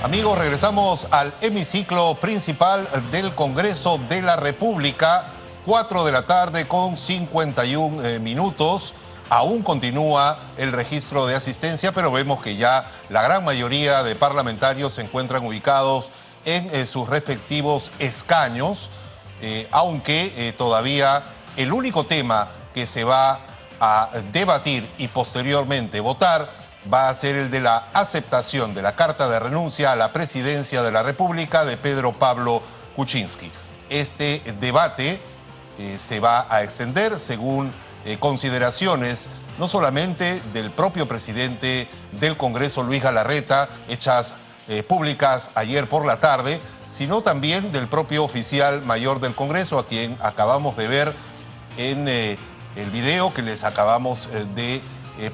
Amigos, regresamos al hemiciclo principal del Congreso de la República. 4 de la tarde con 51 minutos. Aún continúa el registro de asistencia, pero vemos que ya la gran mayoría de parlamentarios se encuentran ubicados en sus respectivos escaños, aunque todavía el único tema que se va a debatir y posteriormente votar va a ser el de la aceptación de la carta de renuncia a la presidencia de la República de Pedro Pablo Kuczynski. Este debate se va a extender según consideraciones no solamente del propio presidente del Congreso, Luis Galarreta, hechas públicas ayer por la tarde, sino también del propio oficial mayor del Congreso, a quien acabamos de ver en el video que les acabamos de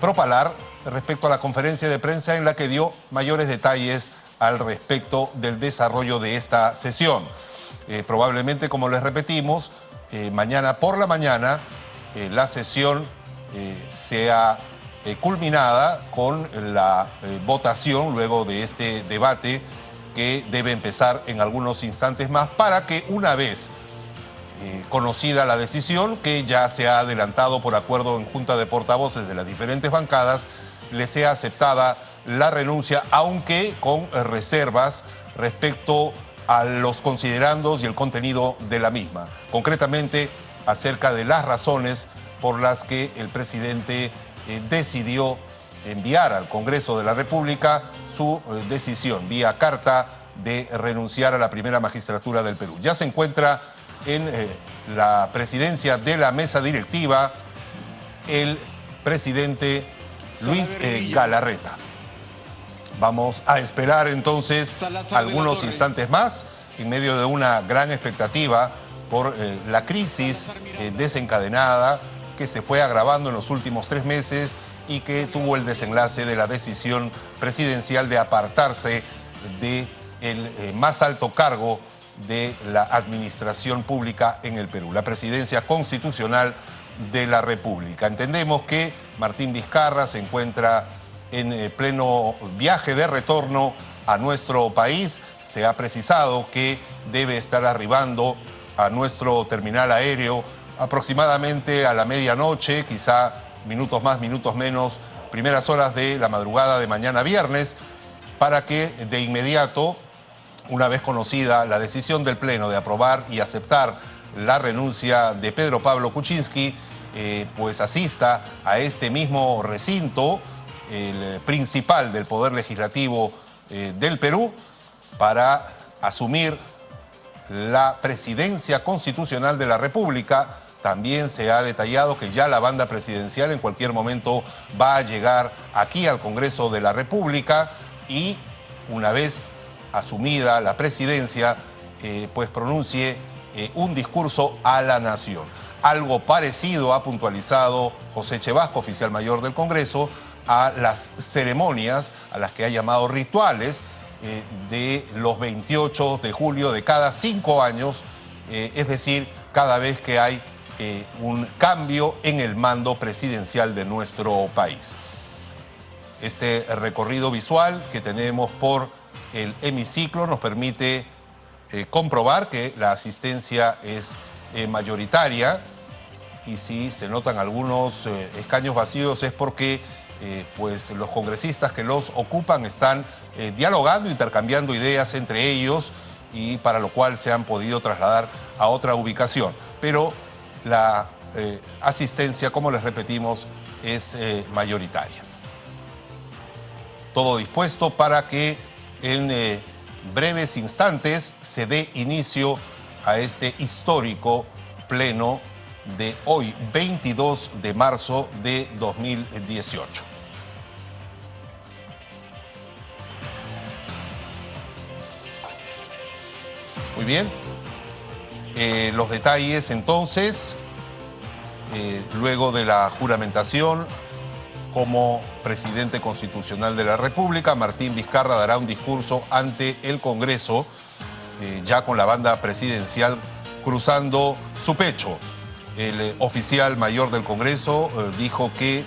propalar respecto a la conferencia de prensa en la que dio mayores detalles al respecto del desarrollo de esta sesión. Probablemente, como les repetimos, mañana por la mañana la sesión sea culminada con la votación luego de este debate que debe empezar en algunos instantes más para que una vez conocida la decisión, que ya se ha adelantado por acuerdo en Junta de Portavoces de las diferentes bancadas, le sea aceptada la renuncia, aunque con reservas respecto a los considerandos y el contenido de la misma. Concretamente, acerca de las razones por las que el presidente decidió enviar al Congreso de la República su decisión vía carta de renunciar a la primera magistratura del Perú. Ya se encuentra en la presidencia de la mesa directiva el presidente Luis Galarreta. Vamos a esperar entonces algunos instantes más en medio de una gran expectativa por la crisis desencadenada que se fue agravando en los últimos 3 meses y que tuvo el desenlace de la decisión presidencial de apartarse del más alto cargo de la administración pública en el Perú, la presidencia constitucional de la República. Entendemos que Martín Vizcarra se encuentra en pleno viaje de retorno a nuestro país. Se ha precisado que debe estar arribando a nuestro terminal aéreo aproximadamente a la medianoche, quizá minutos más, minutos menos, primeras horas de la madrugada de mañana viernes, para que de inmediato, una vez conocida la decisión del Pleno de aprobar y aceptar la renuncia de Pedro Pablo Kuczynski, pues asista a este mismo recinto, el principal del Poder Legislativo del Perú, para asumir la presidencia constitucional de la República. También se ha detallado que ya la banda presidencial en cualquier momento va a llegar aquí al Congreso de la República y una vez asumida la presidencia, pues pronuncie un discurso a la nación. Algo parecido ha puntualizado José Chevasco, oficial mayor del Congreso, a las ceremonias, a las que ha llamado rituales, de los 28 de julio de cada 5 años, es decir, cada vez que hay un cambio en el mando presidencial de nuestro país. Este recorrido visual que tenemos por el hemiciclo nos permite comprobar que la asistencia es mayoritaria, y si se notan algunos escaños vacíos es porque pues los congresistas que los ocupan están dialogando, intercambiando ideas entre ellos, y para lo cual se han podido trasladar a otra ubicación. Pero la asistencia, como les repetimos, es mayoritaria. Todo dispuesto para que en breves instantes se dé inicio a este histórico pleno de hoy, 22 de marzo de 2018. Muy bien. Los detalles entonces, luego de la juramentación como presidente constitucional de la República, Martín Vizcarra dará un discurso ante el Congreso, ya con la banda presidencial cruzando su pecho. El oficial mayor del Congreso dijo que,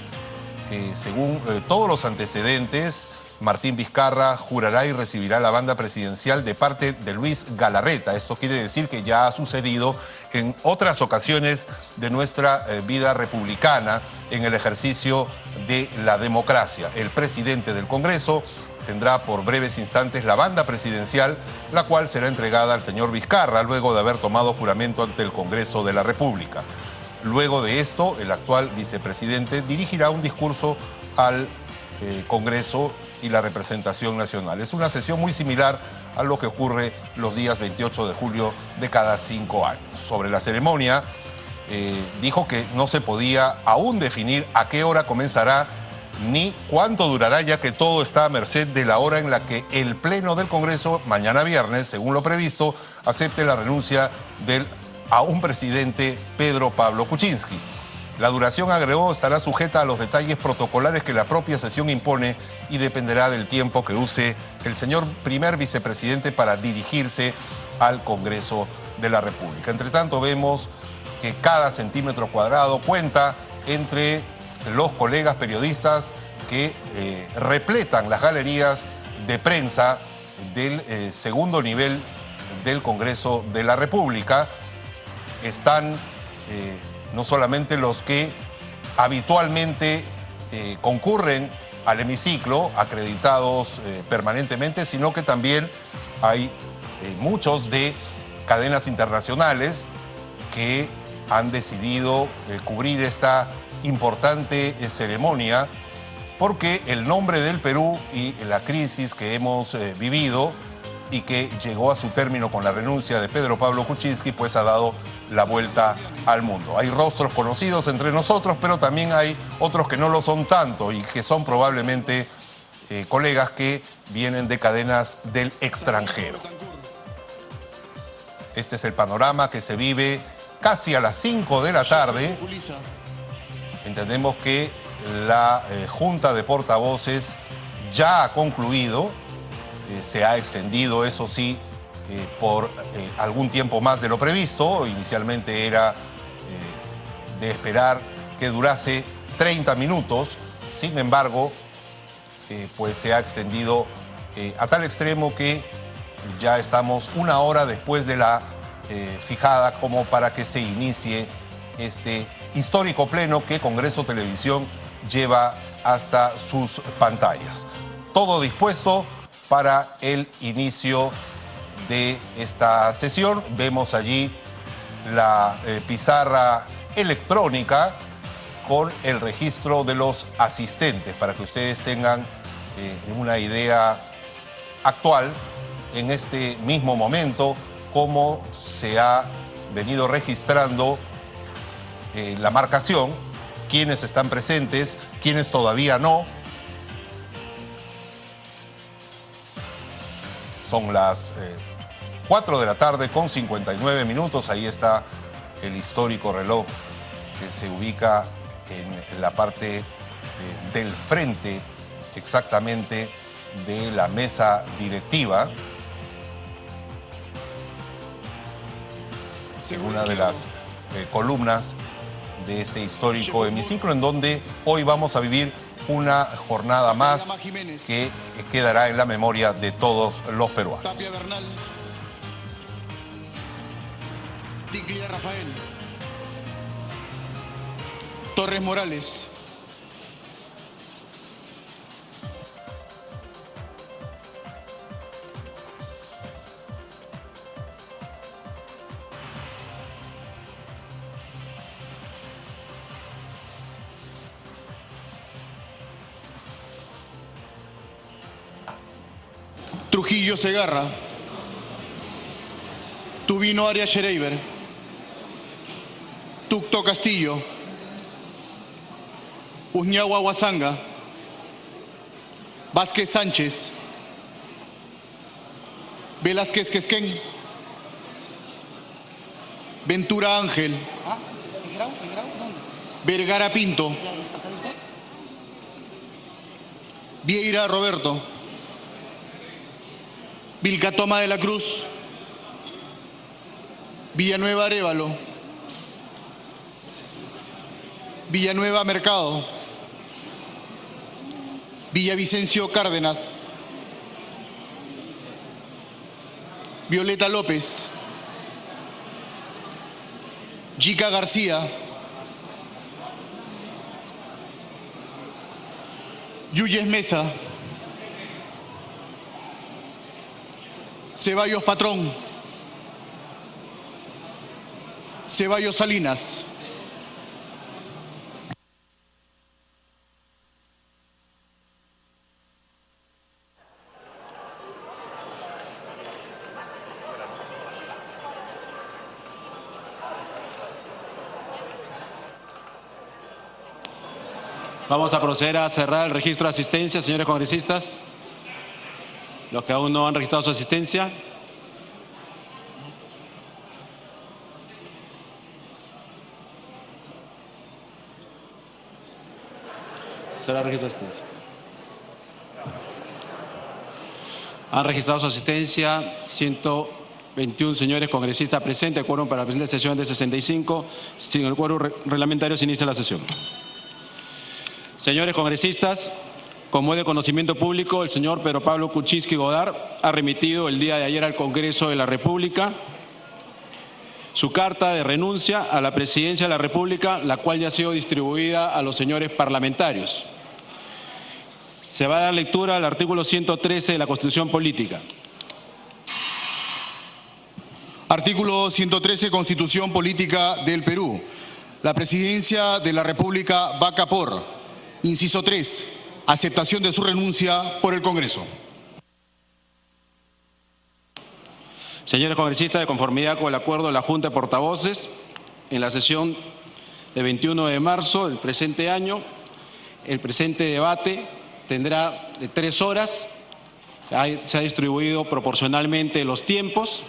según todos los antecedentes, Martín Vizcarra jurará y recibirá la banda presidencial de parte de Luis Galarreta. Esto quiere decir que ya ha sucedido en otras ocasiones de nuestra vida republicana en el ejercicio de la democracia. El presidente del Congreso tendrá por breves instantes la banda presidencial, la cual será entregada al señor Vizcarra luego de haber tomado juramento ante el Congreso de la República. Luego de esto, el actual vicepresidente dirigirá un discurso al Congreso y la representación nacional. Es una sesión muy similar a lo que ocurre los días 28 de julio de cada 5 años. Sobre la ceremonia, dijo que no se podía aún definir a qué hora comenzará ni cuánto durará, ya que todo está a merced de la hora en la que el Pleno del Congreso, mañana viernes, según lo previsto, acepte la renuncia del aún presidente Pedro Pablo Kuczynski. La duración, agregó, estará sujeta a los detalles protocolares que la propia sesión impone y dependerá del tiempo que use el señor primer vicepresidente para dirigirse al Congreso de la República. Entre tanto, vemos que cada centímetro cuadrado cuenta entre los colegas periodistas que repletan las galerías de prensa del segundo nivel del Congreso de la República. Están no solamente los que habitualmente concurren al hemiciclo, acreditados permanentemente, sino que también hay muchos de cadenas internacionales que han decidido cubrir esta importante ceremonia, porque el nombre del Perú y la crisis que hemos vivido y que llegó a su término con la renuncia de Pedro Pablo Kuczynski, pues ha dado la vuelta al mundo. Hay rostros conocidos entre nosotros, pero también hay otros que no lo son tanto y que son probablemente colegas que vienen de cadenas del extranjero. Este es el panorama que se vive casi a las 5 de la tarde. Entendemos que la Junta de Portavoces ya ha concluido. Se ha extendido, eso sí, por algún tiempo más de lo previsto. Inicialmente era de esperar que durase 30 minutos. Sin embargo, pues se ha extendido a tal extremo que ya estamos una hora después de la fijada como para que se inicie este histórico pleno que Congreso Televisión lleva hasta sus pantallas. Todo dispuesto para el inicio de esta sesión. Vemos allí la pizarra electrónica con el registro de los asistentes para que ustedes tengan una idea actual en este mismo momento cómo se ha venido registrando la marcación, quiénes están presentes, quiénes todavía no. Son las 4 de la tarde con 59 minutos. Ahí está el histórico reloj que se ubica en la parte del frente exactamente de la mesa directiva. En una de las columnas de este histórico hemiciclo, en donde hoy vamos a vivir una jornada más que quedará en la memoria de todos los peruanos. Tapia Bernal, Tiglia Rafael, Torres Morales, Trujillo Segarra, Tubino Arias Schereiber, Tucto Castillo, Uñagua Huasanga, Vázquez Sánchez, Velázquez Quesquén, Ventura Ángel, Vergara Pinto, Vieira Roberto, Vilcatoma de la Cruz, Villanueva Arévalo, Villanueva Mercado, Villavicencio Cárdenas, Violeta López, Jica García, Yuyes Mesa, Ceballos Patrón, Ceballos Salinas. Vamos a proceder a cerrar el registro de asistencia, señores congresistas. Los que aún no han registrado su asistencia. Cerrar el registro de asistencia. Han registrado su asistencia 121 señores congresistas presentes. El quórum para la presente sesión es de 65. Sin el quórum reglamentario se inicia la sesión. Señores congresistas, como es de conocimiento público, el señor Pedro Pablo Kuczynski Godard ha remitido el día de ayer al Congreso de la República su carta de renuncia a la presidencia de la República, la cual ya ha sido distribuida a los señores parlamentarios. Se va a dar lectura al artículo 113 de la Constitución Política. Artículo 113, Constitución Política del Perú. La presidencia de la República vaca por: inciso 3, aceptación de su renuncia por el Congreso. Señores congresistas, de conformidad con el acuerdo de la Junta de Portavoces, en la sesión de 21 de marzo del presente año, el presente debate tendrá 3 horas. Se ha distribuido proporcionalmente los tiempos.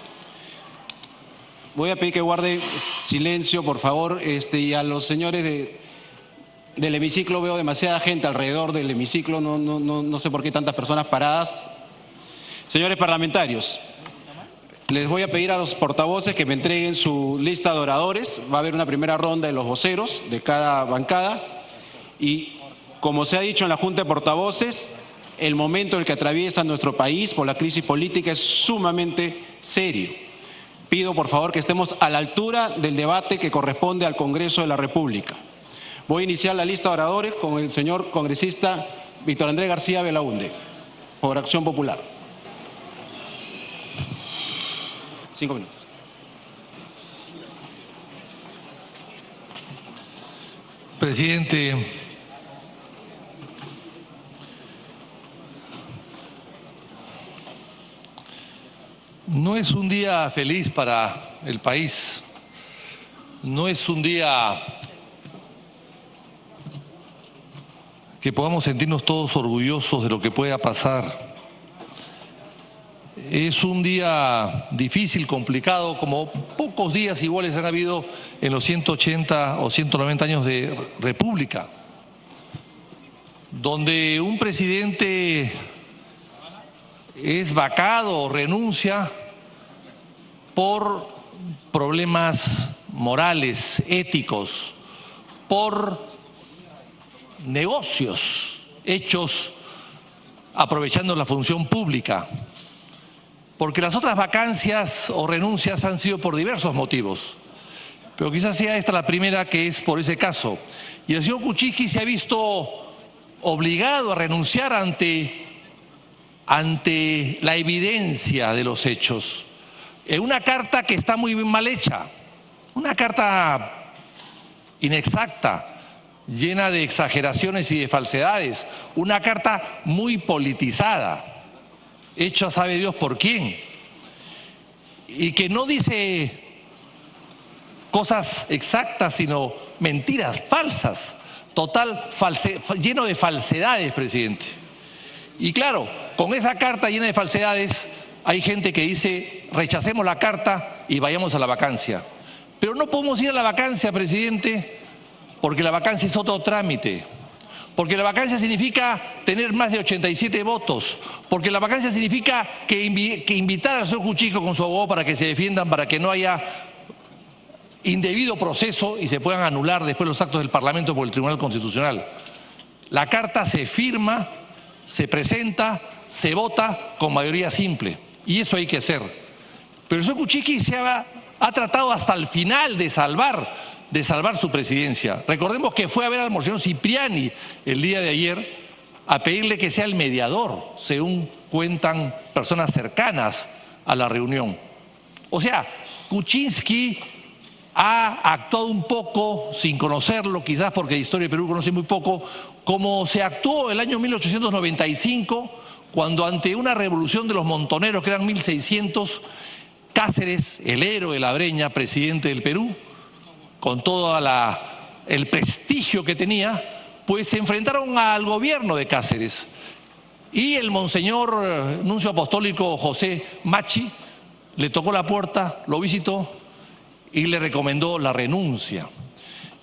Voy a pedir que guarden silencio, por favor, y a los señores del hemiciclo. Veo demasiada gente alrededor del hemiciclo, no sé por qué tantas personas paradas. Señores parlamentarios, les voy a pedir a los portavoces que me entreguen su lista de oradores. Va a haber una primera ronda de los voceros de cada bancada y, como se ha dicho en la Junta de Portavoces, el momento en el que atraviesa nuestro país por la crisis política es sumamente serio. Pido por favor que estemos a la altura del debate que corresponde al Congreso de la República. Voy a iniciar la lista de oradores con el señor congresista Víctor Andrés García Belaunde, por Acción Popular. 5 minutos. Presidente, no es un día feliz para el país, no es un día que podamos sentirnos todos orgullosos de lo que pueda pasar. Es un día difícil, complicado, como pocos días iguales han habido en los 180 o 190 años de República, donde un presidente es vacado o renuncia por problemas morales, éticos, por negocios hechos aprovechando la función pública, porque las otras vacancias o renuncias han sido por diversos motivos, pero quizás sea esta la primera que es por ese caso. Y el señor Kuczynski se ha visto obligado a renunciar ante la evidencia de los hechos. Una carta que está muy mal hecha, una carta inexacta, llena de exageraciones y de falsedades, una carta muy politizada, hecha sabe Dios por quién, y que no dice cosas exactas, sino mentiras, falsas, lleno de falsedades, presidente. Y claro, con esa carta llena de falsedades, hay gente que dice, rechacemos la carta y vayamos a la vacancia. Pero no podemos ir a la vacancia, presidente, porque la vacancia es otro trámite. Porque la vacancia significa tener más de 87 votos. Porque la vacancia significa que invitar al señor Kuczynski con su abogado para que se defiendan, para que no haya indebido proceso y se puedan anular después los actos del Parlamento por el Tribunal Constitucional. La carta se firma se presenta, se vota con mayoría simple. Y eso hay que hacer. Pero el señor Kuczynski ha tratado hasta el final de salvar su presidencia. Recordemos que fue a ver al monseñor Cipriani el día de ayer a pedirle que sea el mediador, según cuentan personas cercanas a la reunión. O sea, Kuczynski ha actuado un poco, sin conocerlo, quizás porque de historia de Perú conoce muy poco, como se actuó el año 1895, cuando ante una revolución de los montoneros, que eran 1600, Cáceres, el héroe de la Breña, presidente del Perú, con todo el prestigio que tenía, pues se enfrentaron al gobierno de Cáceres. Y el monseñor nuncio apostólico José Machi le tocó la puerta, lo visitó y le recomendó la renuncia.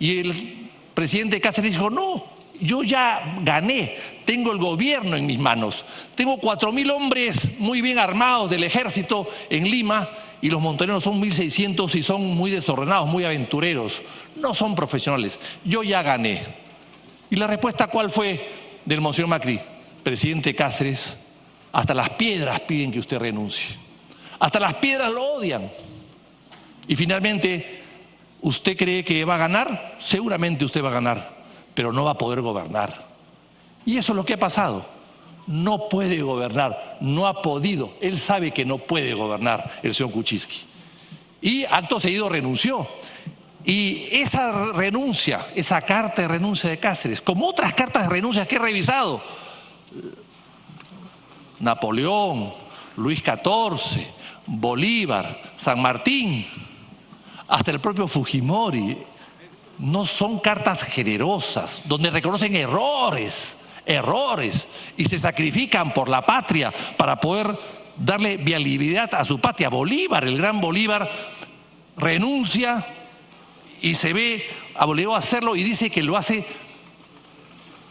Y el presidente Cáceres dijo: no, yo ya gané, tengo el gobierno en mis manos, tengo 4000 hombres muy bien armados del ejército en Lima, y los montoneros son 1600 y son muy desordenados, muy aventureros, no son profesionales, yo ya gané. ¿Y la respuesta cuál fue del monseñor Macri? Presidente Cáceres, hasta las piedras piden que usted renuncie, hasta las piedras lo odian. Y finalmente, ¿usted cree que va a ganar? Seguramente usted va a ganar, pero no va a poder gobernar. Y eso es lo que ha pasado. No puede gobernar, no ha podido. Él sabe que no puede gobernar el señor Kuczynski. Y acto seguido renunció. Y esa renuncia, esa carta de renuncia de Cáceres, como otras cartas de renuncia que he revisado, Napoleón, Luis XIV, Bolívar, San Martín, hasta el propio Fujimori, no son cartas generosas, donde reconocen errores, y se sacrifican por la patria para poder darle viabilidad a su patria. Bolívar, el gran Bolívar, renuncia y se ve obligado a hacerlo y dice que lo hace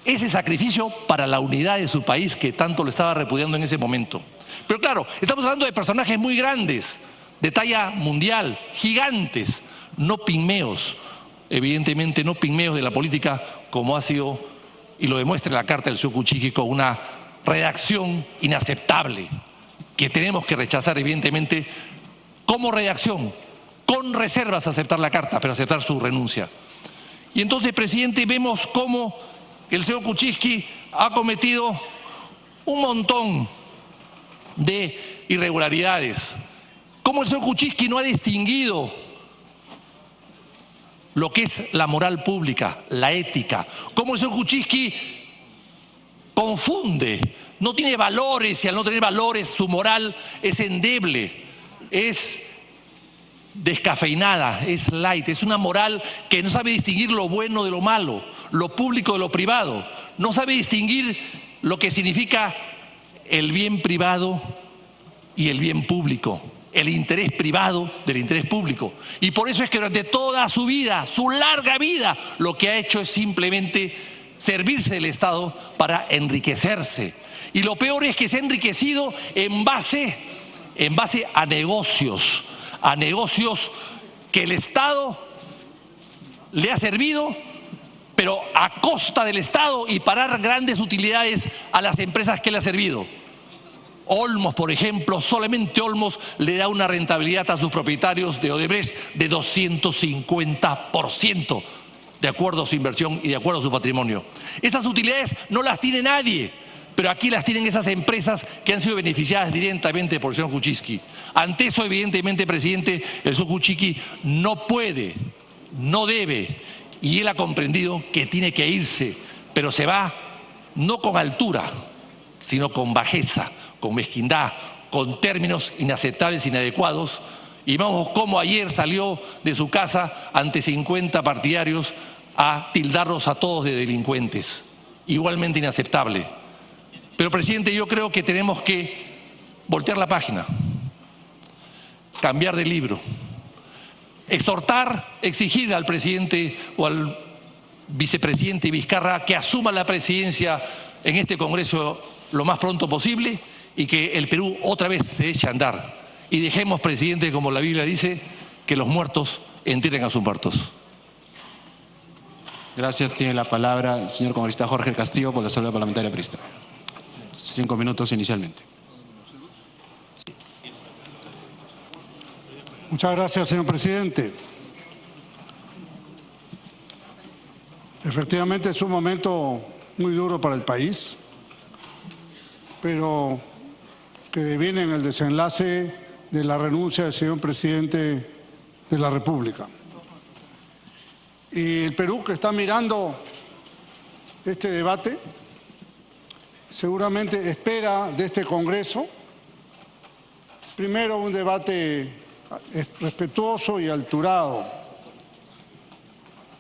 ese sacrificio para la unidad de su país, que tanto lo estaba repudiando en ese momento. Pero claro, estamos hablando de personajes muy grandes, de talla mundial, gigantes, no pigmeos, evidentemente no pigmeos de la política, como ha sido y lo demuestra la carta del señor Kuczynski, con una redacción inaceptable que tenemos que rechazar evidentemente como redacción, con reservas a aceptar la carta, pero aceptar su renuncia. Y entonces, presidente, vemos cómo el señor Kuczynski ha cometido un montón de irregularidades, cómo el señor Kuczynski no ha distinguido lo que es la moral pública, la ética, cómo el señor Kuczynski confunde, no tiene valores, y al no tener valores su moral es endeble, es descafeinada, es light, es una moral que no sabe distinguir lo bueno de lo malo, lo público de lo privado, no sabe distinguir lo que significa el bien privado y el bien público, el interés privado del interés público. Y por eso es que durante toda su vida, su larga vida, lo que ha hecho es simplemente servirse del Estado para enriquecerse. Y lo peor es que se ha enriquecido en base a negocios que el Estado le ha servido, pero a costa del Estado, y para dar grandes utilidades a las empresas que le ha servido. Olmos, por ejemplo, solamente Olmos le da una rentabilidad a sus propietarios de Odebrecht de 250%, de acuerdo a su inversión y de acuerdo a su patrimonio. Esas utilidades no las tiene nadie, pero aquí las tienen esas empresas que han sido beneficiadas directamente por el señor Kuczynski. Ante eso, evidentemente, presidente, el señor Kuczynski no puede, no debe, y él ha comprendido que tiene que irse, pero se va no con altura, sino con bajeza, con mezquindad, con términos inaceptables, inadecuados. Y vemos cómo ayer salió de su casa ante 50 partidarios a tildarlos a todos de delincuentes. Igualmente inaceptable. Pero, presidente, yo creo que tenemos que voltear la página, cambiar de libro, exhortar, exigir al presidente o al vicepresidente Vizcarra que asuma la presidencia en este Congreso lo más pronto posible, y que el Perú otra vez se eche a andar. Y dejemos, presidente, como la Biblia dice, que los muertos entierren a sus muertos. Gracias. Tiene la palabra el señor congresista Jorge Castillo por la Asamblea Parlamentaria Perista. 5 minutos inicialmente. Muchas gracias, señor presidente. Efectivamente es un momento muy duro para el país, pero que viene en el desenlace de la renuncia del señor presidente de la República. Y el Perú, que está mirando este debate, seguramente espera de este Congreso, primero, un debate respetuoso y alturado,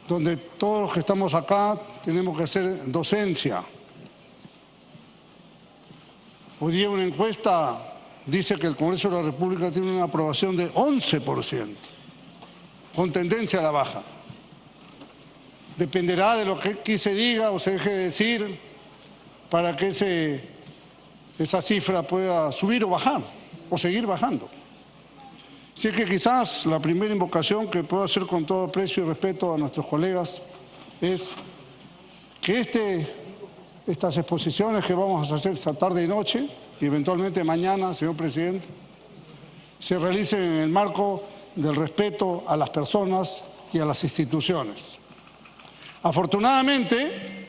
donde todos los que estamos acá tenemos que hacer docencia. Hoy día una encuesta dice que el Congreso de la República tiene una aprobación de 11%, con tendencia a la baja. Dependerá de lo que aquí se diga o se deje de decir para que esa cifra pueda subir o bajar, o seguir bajando. Así que quizás la primera invocación que puedo hacer con todo aprecio y respeto a nuestros colegas es que estas exposiciones que vamos a hacer esta tarde y noche, y eventualmente mañana, señor presidente, se realicen en el marco del respeto a las personas y a las instituciones. Afortunadamente,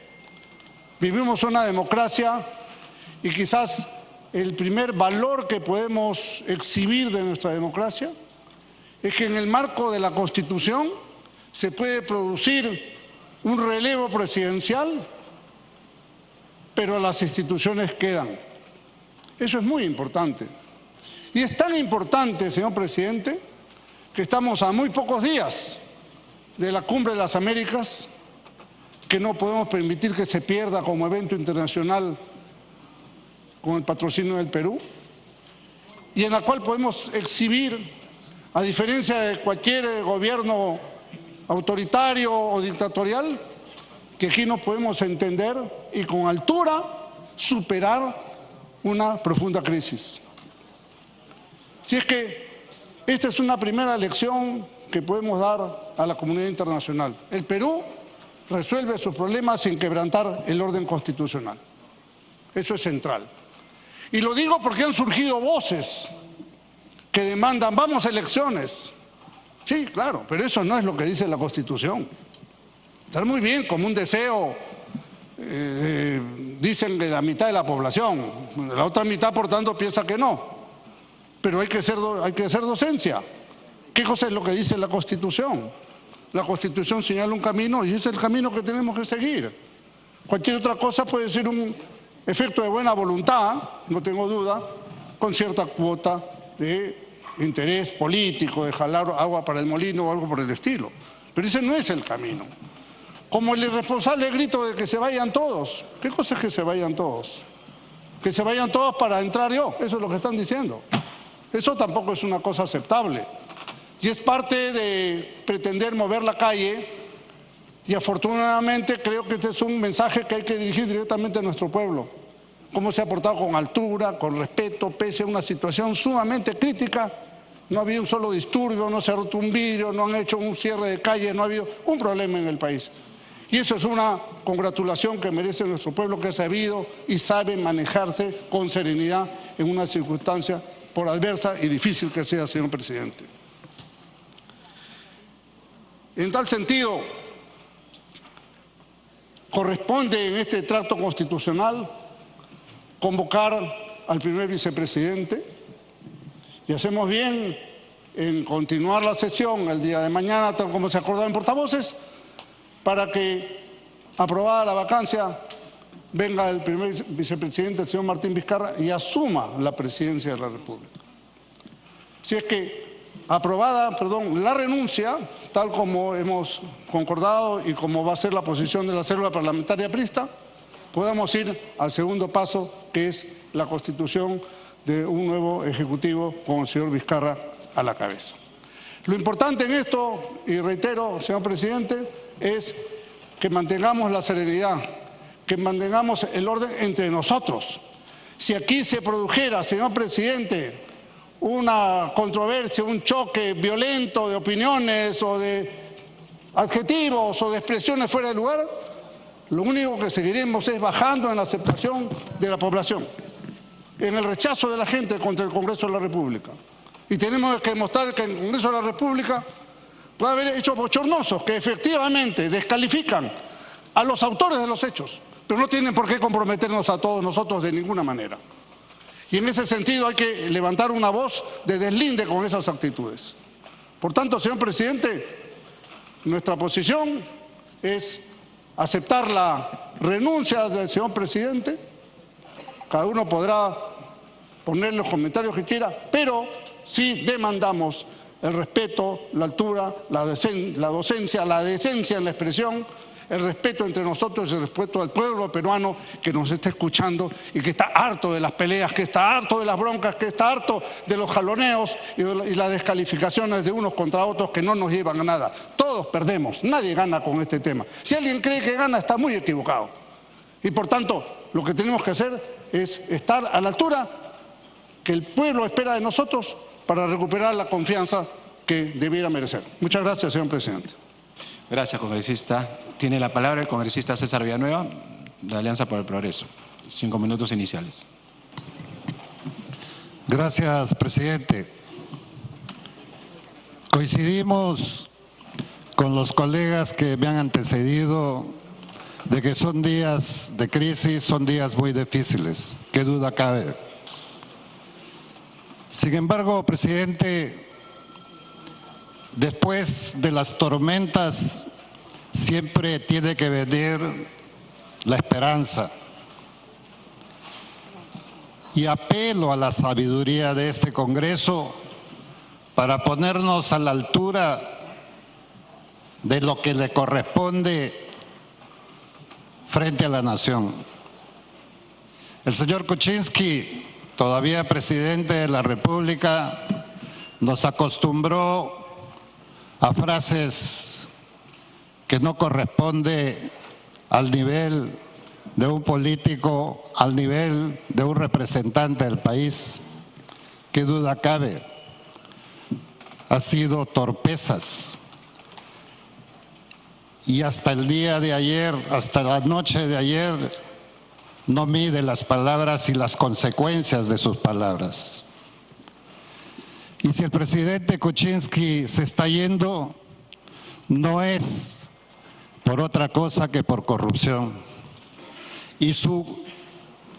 vivimos una democracia y quizás el primer valor que podemos exhibir de nuestra democracia es que en el marco de la Constitución se puede producir un relevo presidencial, pero las instituciones quedan. Eso es muy importante. Y es tan importante, señor presidente, que estamos a muy pocos días de la Cumbre de las Américas, que no podemos permitir que se pierda como evento internacional con el patrocinio del Perú, y en la cual podemos exhibir, a diferencia de cualquier gobierno autoritario o dictatorial, que aquí nos podemos entender y con altura superar una profunda crisis. Si es que esta es una primera lección que podemos dar a la comunidad internacional. El Perú resuelve sus problemas sin quebrantar el orden constitucional. Eso es central. Y lo digo porque han surgido voces que demandan, vamos a elecciones. Sí, claro, pero eso no es lo que dice la Constitución. Está muy bien como un deseo, dicen que la mitad de la población, la otra mitad por tanto piensa que no. Pero hay que hacer docencia. ¿Qué cosa es lo que dice la Constitución? La Constitución señala un camino y ese es el camino que tenemos que seguir. Cualquier otra cosa puede ser un efecto de buena voluntad, no tengo duda, con cierta cuota de interés político, de jalar agua para el molino o algo por el estilo. Pero ese no es el camino. Como el irresponsable grito de que se vayan todos. ¿Qué cosa es que se vayan todos? Que se vayan todos para entrar yo, eso es lo que están diciendo. Eso tampoco es una cosa aceptable. Y es parte de pretender mover la calle, y afortunadamente creo que este es un mensaje que hay que dirigir directamente a nuestro pueblo. Cómo se ha portado con altura, con respeto, pese a una situación sumamente crítica. No ha habido un solo disturbio, no se ha roto un vidrio, no han hecho un cierre de calle, no ha habido un problema en el país. Y eso es una congratulación que merece nuestro pueblo, que ha sabido y sabe manejarse con serenidad en una circunstancia por adversa y difícil que sea, señor presidente. En tal sentido, corresponde en este tracto constitucional convocar al primer vicepresidente, y hacemos bien en continuar la sesión el día de mañana, tal como se acordó en portavoces, para que, aprobada la vacancia, venga el primer vicepresidente, el señor Martín Vizcarra, y asuma la presidencia de la República. Si es que aprobada, la renuncia, tal como hemos concordado y como va a ser la posición de la célula parlamentaria aprista, podamos ir al segundo paso, que es la constitución de un nuevo Ejecutivo con el señor Vizcarra a la cabeza. Lo importante en esto, y reitero, señor presidente, es que mantengamos la serenidad, que mantengamos el orden entre nosotros. Si aquí se produjera, señor presidente, una controversia, un choque violento de opiniones o de adjetivos o de expresiones fuera de lugar, lo único que seguiremos es bajando en la aceptación de la población. en el rechazo de la gente contra el Congreso de la República. Y tenemos que demostrar que el Congreso de la República puede haber hechos bochornosos que efectivamente descalifican a los autores de los hechos, pero no tienen por qué comprometernos a todos nosotros de ninguna manera. Y en ese sentido hay que levantar una voz de deslinde con esas actitudes. Por tanto, señor presidente, nuestra posición es aceptar la renuncia del señor presidente. Cada uno podrá poner los comentarios que quiera, pero sí demandamos el respeto, la altura, la docencia, la decencia en la expresión, el respeto entre nosotros y el respeto al pueblo peruano que nos está escuchando y que está harto de las peleas, que está harto de las broncas, que está harto de los jaloneos y las descalificaciones de unos contra otros que no nos llevan a nada. Todos perdemos, nadie gana con este tema. Si alguien cree que gana, está muy equivocado. Y por tanto, lo que tenemos que hacer es estar a la altura que el pueblo espera de nosotros para recuperar la confianza que debiera merecer. Muchas gracias, señor presidente. Gracias, congresista. Tiene la palabra el congresista César Villanueva, de Alianza por el Progreso. 5 minutos iniciales. Gracias, presidente. Coincidimos con los colegas que me han antecedido de que son días de crisis, son días muy difíciles, qué duda cabe. Sin embargo, presidente, después de las tormentas siempre tiene que venir la esperanza. Y apelo a la sabiduría de este Congreso para ponernos a la altura de lo que le corresponde frente a la nación. El señor Kuczynski, todavía presidente de la República, nos acostumbró a frases que no corresponde al nivel de un político, al nivel de un representante del país. ¿Qué duda cabe? Ha sido torpezas. Y hasta el día de ayer, hasta la noche de ayer, no mide las palabras y las consecuencias de sus palabras. Y si el presidente Kuczynski se está yendo, no es por otra cosa que por corrupción. Y su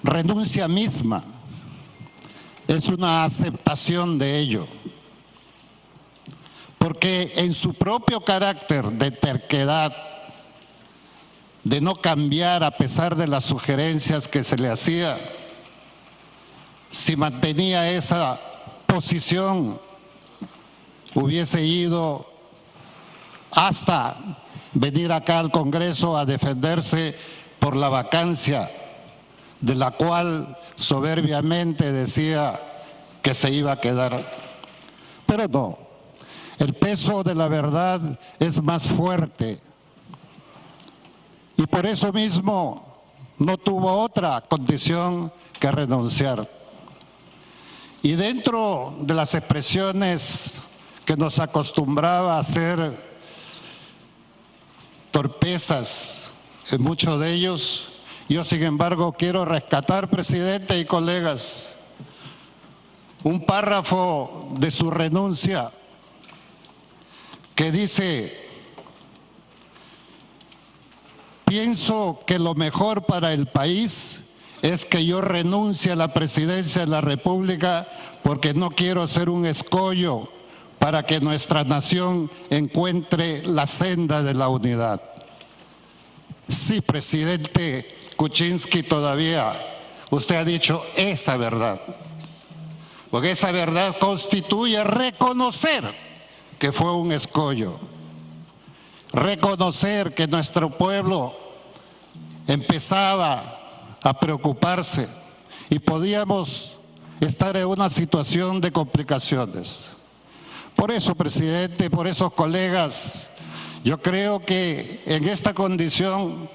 renuncia misma es una aceptación de ello. Porque en su propio carácter de terquedad, de no cambiar a pesar de las sugerencias que se le hacía, si mantenía esa posición, hubiese ido hasta venir acá al Congreso a defenderse por la vacancia de la cual soberbiamente decía que se iba a quedar. Pero no, el peso de la verdad es más fuerte y por eso mismo no tuvo otra condición que renunciar. Y dentro de las expresiones que nos acostumbraba a hacer torpezas en muchos de ellos, yo sin embargo quiero rescatar, presidente y colegas, un párrafo de su renuncia que dice: pienso que lo mejor para el país es que yo renuncie a la presidencia de la República porque no quiero ser un escollo para que nuestra nación encuentre la senda de la unidad. Sí, presidente Kuczynski, todavía usted ha dicho esa verdad, porque esa verdad constituye reconocer que fue un escollo, reconocer que nuestro pueblo empezaba a preocuparse y podíamos estar en una situación de complicaciones. Por eso, presidente, por eso, colegas, yo creo que en esta condición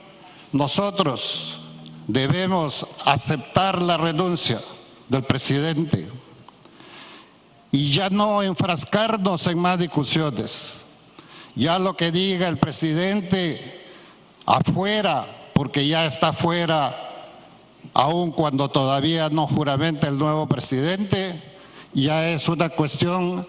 nosotros debemos aceptar la renuncia del presidente y ya no enfrascarnos en más discusiones. Ya lo que diga el presidente afuera, porque ya está fuera aun cuando todavía no juramenta el nuevo presidente, ya es una cuestión